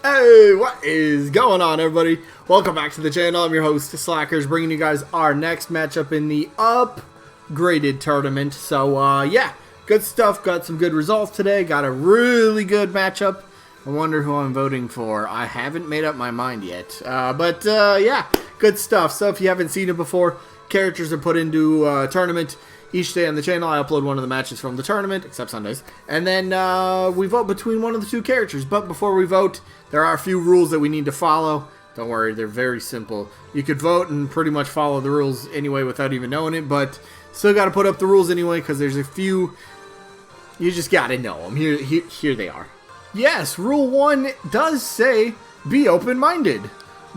Hey, what is going on, everybody? Welcome back to the channel. I'm your host, Slackers, bringing you guys our next matchup in the upgraded tournament. So, yeah, good stuff. Got some good results today. Got a really good matchup. I wonder who I'm voting for. I haven't made up my mind yet. Yeah, good stuff. So, if you haven't seen it before, characters are put into a tournament. Each day on the channel, I upload one of the matches from the tournament, except Sundays. And then we vote between one of the two characters. But before we vote, there are a few rules that we need to follow. Don't worry, they're very simple. You could vote and pretty much follow the rules anyway without even knowing it. But still got to put up the rules anyway because there's a few. You just got to know them. Here they are. Yes, Rule 1 does say be open-minded.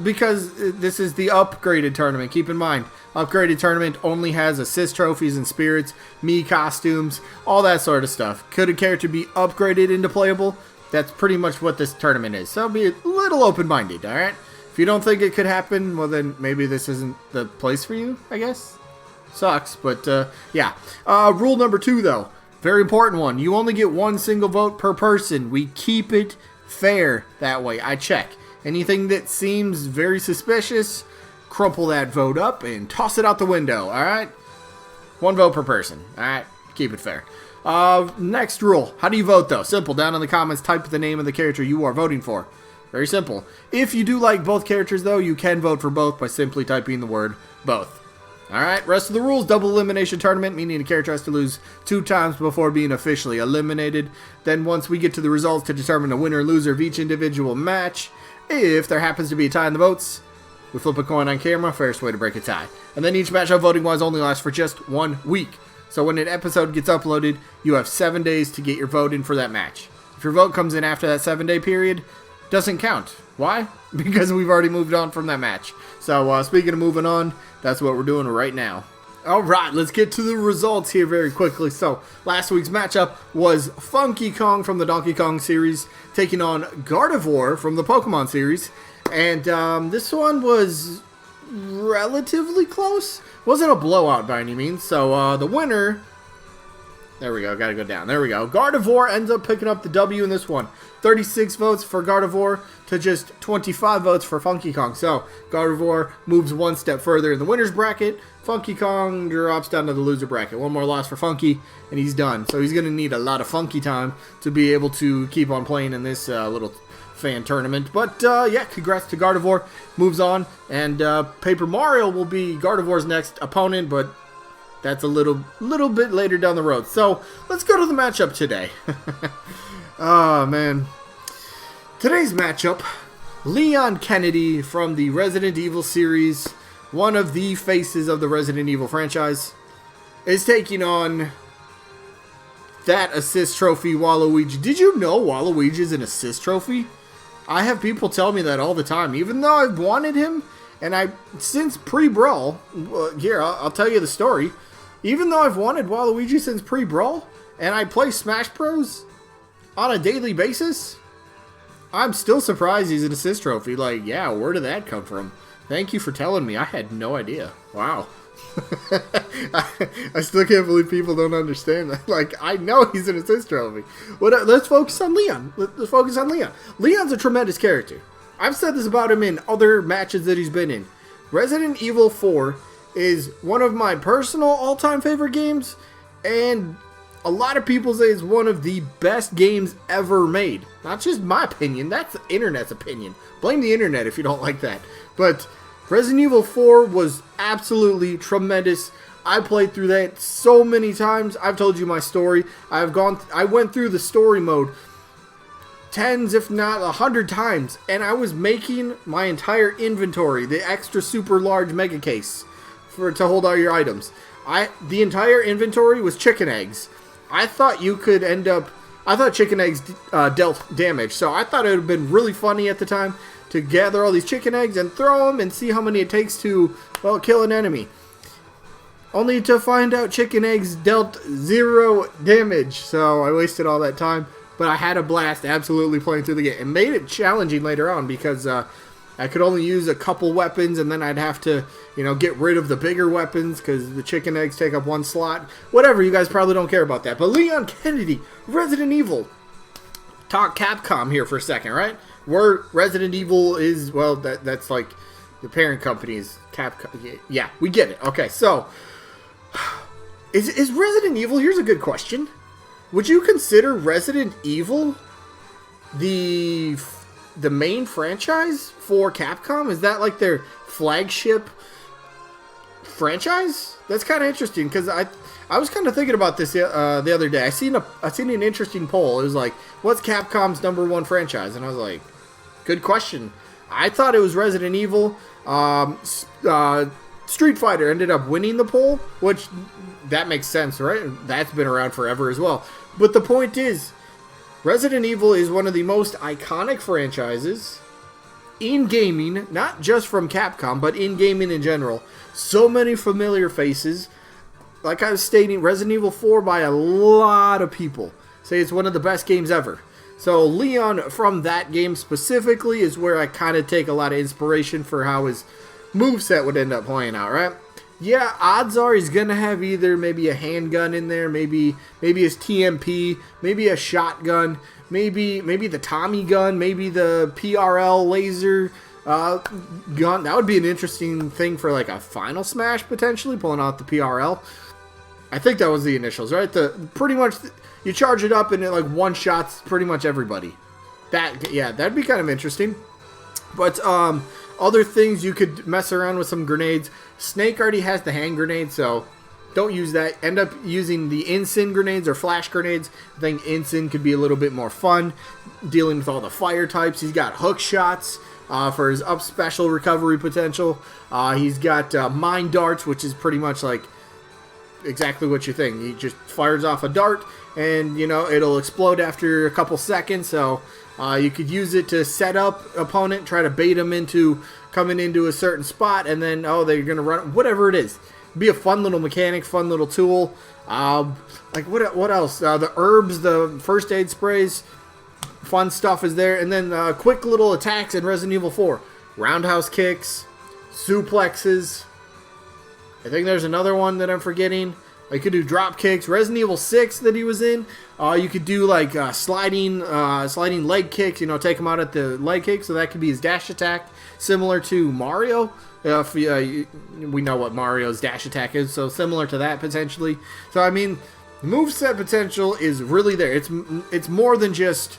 Because this is the upgraded tournament. Keep in mind, upgraded tournament only has assist trophies and spirits, Mii costumes, all that sort of stuff. Could a character be upgraded into playable? That's pretty much what this tournament is. So be a little open-minded, alright? If you don't think it could happen, well then maybe this isn't the place for you, I guess. Sucks, but yeah. Rule number 2 though, very important one. You only get one single vote per person. We keep it fair that way. I check. Anything that seems very suspicious, crumple that vote up and toss it out the window, alright? One vote per person, alright? Keep it fair. Next rule. How do you vote, though? Simple. Down in the comments, type the name of the character you are voting for. Very simple. If you do like both characters, though, you can vote for both by simply typing the word both. Alright, rest of the rules, double elimination tournament, meaning a character has to lose 2 times before being officially eliminated. Then once we get to the results to determine the winner or loser of each individual match, if there happens to be a tie in the votes, we flip a coin on camera, fairest way to break a tie. And then each matchup voting-wise only lasts for just 1 week. So when an episode gets uploaded, you have 7 days to get your vote in for that match. If your vote comes in after that 7-day period, doesn't count. Why? Because we've already moved on from that match. So speaking of moving on, that's what we're doing right now. Alright, let's get to the results here very quickly. So, last week's matchup was Funky Kong from the Donkey Kong series taking on Gardevoir from the Pokemon series. And this one was relatively close. Wasn't a blowout by any means. So, the winner... There we go, gotta go down. There we go. Gardevoir ends up picking up the W in this one. 36 votes for Gardevoir to just 25 votes for Funky Kong. So, Gardevoir moves one step further in the winner's bracket. Funky Kong drops down to the loser bracket. One more loss for Funky, and he's done. So he's going to need a lot of Funky time to be able to keep on playing in this little fan tournament. But, yeah, congrats to Gardevoir. Moves on, and Paper Mario will be Gardevoir's next opponent, but that's a little bit later down the road. So, let's go to the matchup today. Oh, man. Today's matchup, Leon Kennedy from the Resident Evil series, one of the faces of the Resident Evil franchise, is taking on that assist trophy, WaLuigi. Did you know WaLuigi is an assist trophy? I have people tell me that all the time, even though I've wanted him, and since pre-Brawl, here, I'll tell you the story. Even though I've wanted WaLuigi since pre-Brawl, and I play Smash Bros. On a daily basis, I'm still surprised he's an assist trophy. Like, yeah, where did that come from? Thank you for telling me. I had no idea. Wow. I still can't believe people don't understand that. Like, I know he's an assist trophy. Let's focus on Leon. Let's focus on Leon. Leon's a tremendous character. I've said this about him in other matches that he's been in. Resident Evil 4 is one of my personal all-time favorite games, and a lot of people say it's one of the best games ever made. Not just my opinion, that's the internet's opinion. Blame the internet if you don't like that. But Resident Evil 4 was absolutely tremendous. I played through that so many times. I've told you my story. I went through the story mode tens, if not 100 times, and I was making my entire inventory, the extra super large mega case to hold all your items. The entire inventory was chicken eggs. I thought chicken eggs dealt damage, so I thought it would have been really funny at the time to gather all these chicken eggs and throw them and see how many it takes to, well, kill an enemy. Only to find out chicken eggs dealt 0 damage, so I wasted all that time, but I had a blast absolutely playing through the game. It made it challenging later on because I could only use a couple weapons, and then I'd have to, get rid of the bigger weapons because the chicken eggs take up 1 slot. Whatever, you guys probably don't care about that. But Leon Kennedy, Resident Evil. Talk Capcom here for a second, right? where Resident Evil is, well, that's like the parent company is Capcom. Yeah, we get it. Okay, so is Resident Evil? Here's a good question. Would you consider Resident Evil the main franchise for Capcom? Is that like their flagship franchise? That's kind of interesting because I was kind of thinking about this the other day. I seen an interesting poll. It was like, what's Capcom's #1 franchise? And I was like, good question. I thought it was Resident Evil. Street Fighter ended up winning the poll, which that makes sense, right? That's been around forever as well. But the point is, Resident Evil is one of the most iconic franchises in gaming, not just from Capcom, but in gaming in general. So many familiar faces. Like I was stating, Resident Evil 4 by a lot of people say it's one of the best games ever. So Leon from that game specifically is where I kind of take a lot of inspiration for how his moveset would end up playing out, right? Yeah, odds are he's going to have either maybe a handgun in there, maybe his TMP, maybe a shotgun, maybe the Tommy gun, maybe the PRL laser gun. That would be an interesting thing for like a Final Smash potentially, pulling out the PRL. I think that was the initials, right? Pretty much you charge it up and it like one shots pretty much everybody. That'd be kind of interesting. But other things, you could mess around with some grenades. Snake already has the hand grenade, so don't use that. End up using the Ensign grenades or flash grenades. I think Ensign could be a little bit more fun, dealing with all the fire types. He's got hook shots for his up special recovery potential. He's got mine darts, which is pretty much like exactly what you think. He just fires off a dart, and it'll explode after a couple seconds. So you could use it to set up opponent, try to bait them into coming into a certain spot, and then they're gonna run. Whatever it is, be a fun little mechanic, fun little tool. Like what else? The herbs, the first aid sprays, fun stuff is there, and then quick little attacks in Resident Evil 4, roundhouse kicks, suplexes. I think there's another one that I'm forgetting. You could do drop kicks. Resident Evil 6 that he was in, you could do like sliding leg kicks. Take him out at the leg kick, so that could be his dash attack, similar to Mario. We know what Mario's dash attack is, so similar to that potentially. So I mean, moveset potential is really there. It's more than just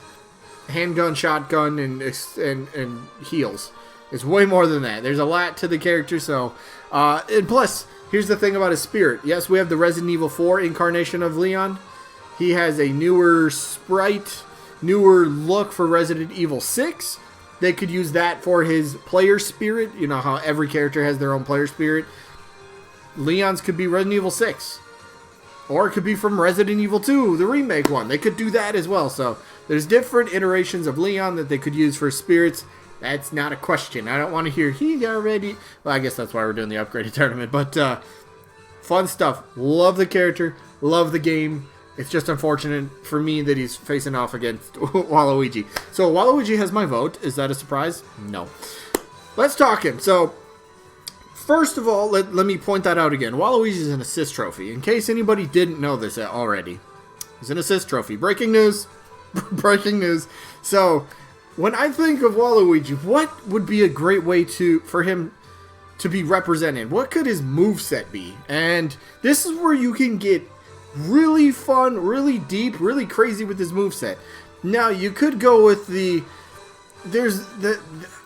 handgun, shotgun, and heals. It's way more than that. There's a lot to the character. So, and plus, here's the thing about his spirit. Yes, we have the Resident Evil 4 incarnation of Leon. He has a newer sprite, newer look for Resident Evil 6. They could use that for his player spirit. You know how every character has their own player spirit. Leon's could be Resident Evil 6. Or it could be from Resident Evil 2, the remake one. They could do that as well. So there's different iterations of Leon that they could use for spirits. That's not a question. I don't want to hear, he already... Well, I guess that's why we're doing the upgraded tournament. But fun stuff. Love the character. Love the game. It's just unfortunate for me that he's facing off against WaLuigi. So WaLuigi has my vote. Is that a surprise? No. Let's talk him. So, first of all, let me point that out again. WaLuigi is an assist trophy. In case anybody didn't know this already. He's an assist trophy. Breaking news. Breaking news. So, when I think of WaLuigi, what would be a great way for him to be represented? What could his moveset be? And this is where you can get really fun, really deep, really crazy with his moveset. Now, you could go with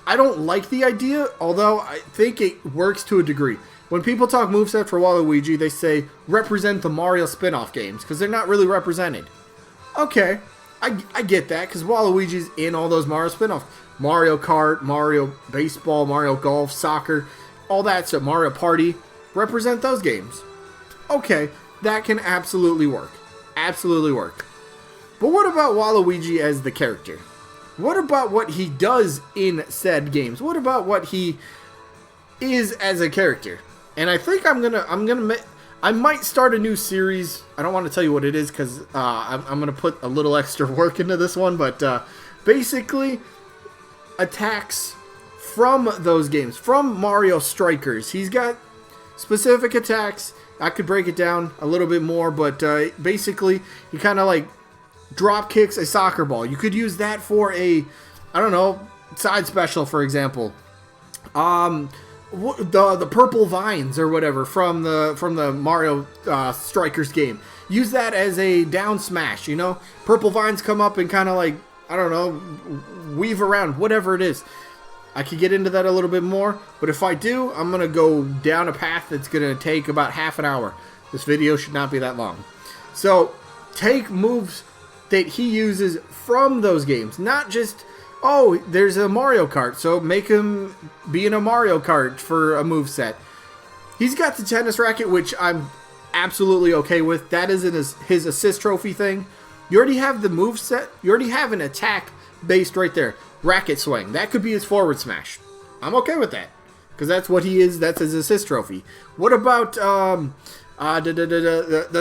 I don't like the idea, although I think it works to a degree. When people talk moveset for WaLuigi, they say represent the Mario spin-off games, because they're not really represented. Okay, I get that, because Waluigi's in all those Mario spin-offs. Mario Kart, Mario Baseball, Mario Golf, Soccer, all that stuff, Mario Party. Represent those games. Okay, that can absolutely work. Absolutely work. But what about Waluigi as the character? What about what he does in said games? What about what he is as a character? And I think I might start a new series. I don't want to tell you what it is because I'm going to put a little extra work into this one. But basically, attacks from those games, from Mario Strikers. He's got specific attacks. I could break it down a little bit more, but basically, he kind of like drop kicks a soccer ball. You could use that for I don't know, side special, for example. The purple vines or whatever from the Mario Strikers game. Use that as a down smash, you know? Purple vines come up and kind of like, I don't know, weave around, whatever it is. I could get into that a little bit more, but if I do, I'm going to go down a path that's going to take about half an hour. This video should not be that long. So, take moves that he uses from those games, not just, oh, there's a Mario Kart, so make him be in a Mario Kart for a moveset. He's got the tennis racket, which I'm absolutely okay with. That isn't his assist trophy thing. You already have the moveset. You already have an attack based right there. Racket swing. That could be his forward smash. I'm okay with that, because that's what he is. That's his assist trophy. What about the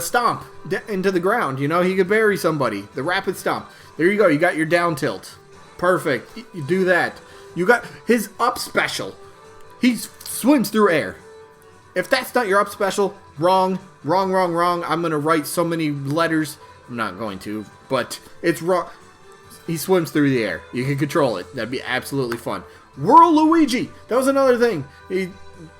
stomp into the ground? You know, he could bury somebody. The rapid stomp. There you go. You got your down tilt. Perfect. You do that. You got his up special. He swims through air. If that's not your up special, wrong. I'm going to write so many letters. I'm not going to, but it's wrong. He swims through the air. You can control it. That'd be absolutely fun. WaLuigi. That was another thing. He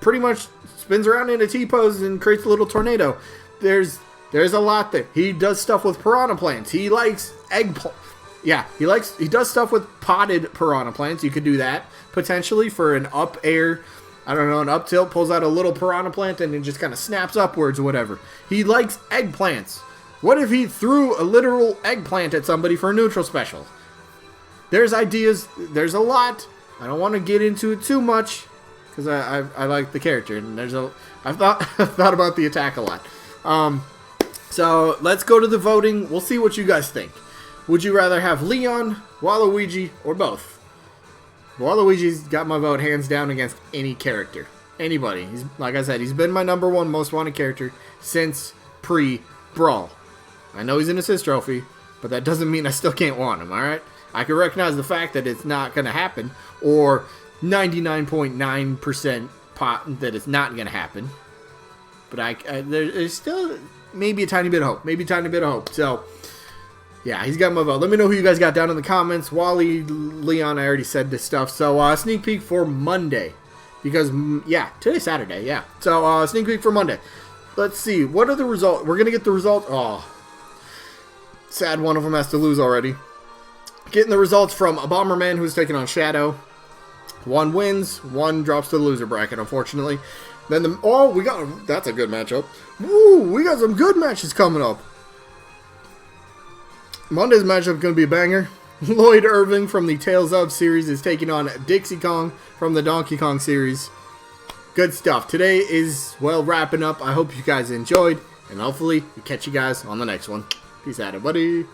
pretty much spins around in a T-pose and creates a little tornado. There's a lot there. He does stuff with piranha plants. He likes yeah, he does stuff with potted piranha plants. You could do that potentially for an up air. I don't know, an up tilt, pulls out a little piranha plant and it just kind of snaps upwards or whatever. He likes eggplants. What if he threw a literal eggplant at somebody for a neutral special? There's ideas. There's a lot. I don't want to get into it too much because I like the character, and I've thought about the attack a lot. So let's go to the voting. We'll see what you guys think. Would you rather have Leon, WaLuigi, or both? WaLuigi's got my vote hands down against any character. Anybody. He's, like I said, he's been my #1 most wanted character since pre-Brawl. I know he's an assist trophy, but that doesn't mean I still can't want him, alright? I can recognize the fact that it's not going to happen, or 99.9% pot that it's not going to happen. But there's still maybe a tiny bit of hope. So, yeah, he's got my vote. Let me know who you guys got down in the comments. Wally, Leon, I already said this stuff. So, sneak peek for Monday. Because, yeah, today's Saturday, yeah. So, sneak peek for Monday. Let's see. What are the results? We're going to get the results. Oh, sad one of them has to lose already. Getting the results from a Bomberman who's taking on Shadow. One wins, one drops to the loser bracket, unfortunately. Then that's a good matchup. Woo, we got some good matches coming up. Monday's matchup is going to be a banger. Lloyd Irving from the Tales of series is taking on Dixie Kong from the Donkey Kong series. Good stuff. Today is, well, wrapping up. I hope you guys enjoyed, and hopefully we catch you guys on the next one. Peace out, everybody.